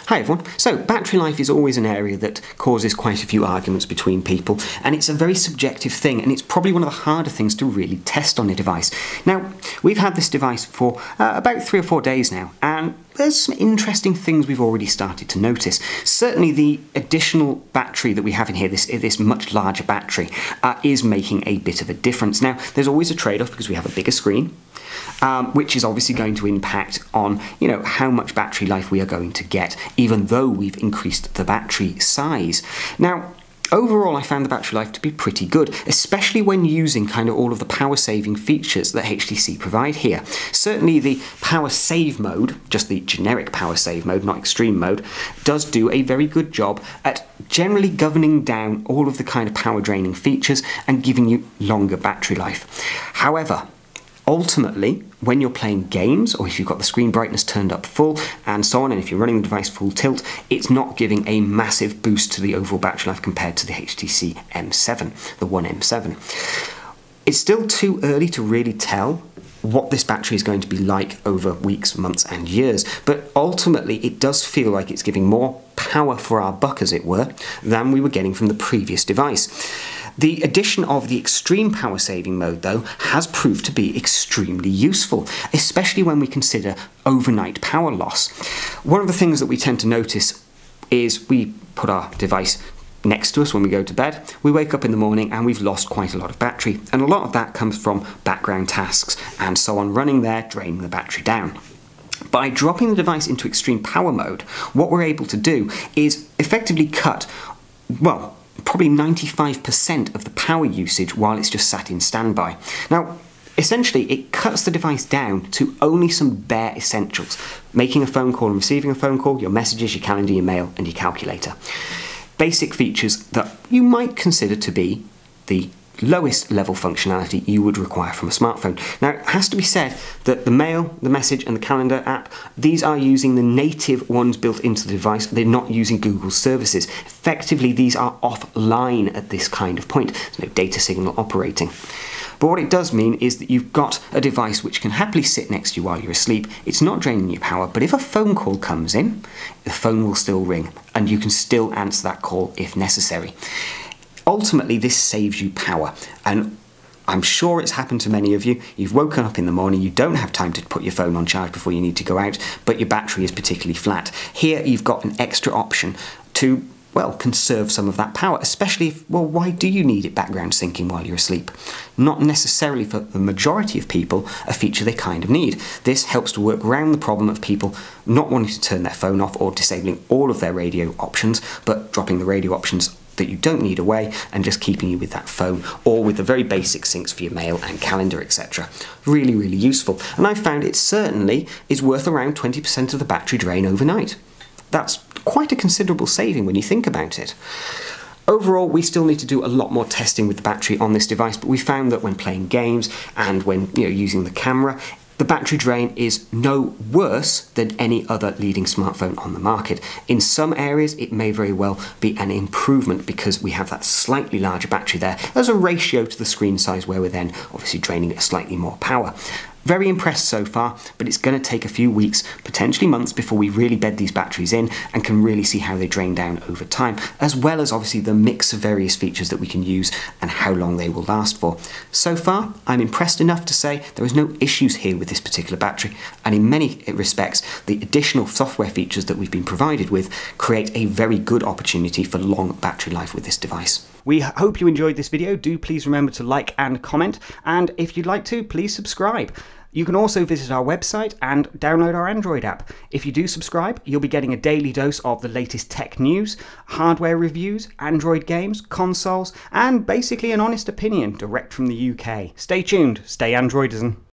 Hi everyone. So battery life is always an area that causes quite a few arguments between people, and it's a very subjective thing, and it's probably one of the harder things to really test on a device. Now, we've had this device for about 3 or 4 days now, and there's some interesting things we've already started to notice. Certainly the additional battery that we have in here, this much larger battery, is making a bit of a difference. Now, there's always a trade-off because we have a bigger screen, which is obviously going to impact on, how much battery life we are going to get, even though we've increased the battery size. Now, overall, I found the battery life to be pretty good, especially when using kind of all of the power saving features that HTC provide here. Certainly the power save mode, just the generic power save mode, not extreme mode, does do a very good job at generally governing down all of the kind of power draining features and giving you longer battery life. However, ultimately, when you're playing games, or if you've got the screen brightness turned up full and so on, and if you're running the device full tilt, it's not giving a massive boost to the overall battery life compared to the HTC M7, the One M7. It's still too early to really tell what this battery is going to be like over weeks, months and years, but ultimately it does feel like it's giving more power for our buck, as it were, than we were getting from the previous device. The addition of the extreme power saving mode, though, has proved to be extremely useful, especially when we consider overnight power loss. One of the things that we tend to notice is we put our device next to us when we go to bed, we wake up in the morning and we've lost quite a lot of battery, and a lot of that comes from background tasks and so on running there, draining the battery down. By dropping the device into extreme power mode, what we're able to do is effectively cut, well, probably 95% of the power usage while it's just sat in standby. Now, essentially, it cuts the device down to only some bare essentials: making a phone call and receiving a phone call, your messages, your calendar, your mail, and your calculator. Basic features that you might consider to be the lowest level functionality you would require from a smartphone. Now, it has to be said that the mail, the message and the calendar app, these are using the native ones built into the device. They're not using Google's services. Effectively, these are offline at this kind of point. There's no data signal operating. But what it does mean is that you've got a device which can happily sit next to you while you're asleep. It's not draining your power, but if a phone call comes in, the phone will still ring and you can still answer that call if necessary. Ultimately, this saves you power, and I'm sure it's happened to many of you. You've woken up in the morning, you don't have time to put your phone on charge before you need to go out, but your battery is particularly flat. Here you've got an extra option to, well, conserve some of that power, especially if, well, why do you need it background syncing while you're asleep? Not necessarily for the majority of people a feature they kind of need. This helps to work around the problem of people not wanting to turn their phone off or disabling all of their radio options, but dropping the radio options that you don't need away and just keeping you with that phone, or with the very basic syncs for your mail and calendar, etc. Really, really useful. And I found it certainly is worth around 20% of the battery drain overnight. That's quite a considerable saving when you think about it. Overall, we still need to do a lot more testing with the battery on this device, but we found that when playing games and when using the camera, the battery drain is no worse than any other leading smartphone on the market. In some areas, it may very well be an improvement because we have that slightly larger battery there as a ratio to the screen size, where we're then obviously draining slightly more power. Very impressed so far, but it's going to take a few weeks, potentially months, before we really bed these batteries in and can really see how they drain down over time, as well as obviously the mix of various features that we can use and how long they will last for. So far, I'm impressed enough to say there is no issues here with this particular battery, and in many respects, the additional software features that we've been provided with create a very good opportunity for long battery life with this device. We hope you enjoyed this video. Do please remember to like and comment, and if you'd like to, please subscribe. You can also visit our website and download our Android app. If you do subscribe, you'll be getting a daily dose of the latest tech news, hardware reviews, Android games, consoles, and basically an honest opinion direct from the UK. Stay tuned, stay Androidizen.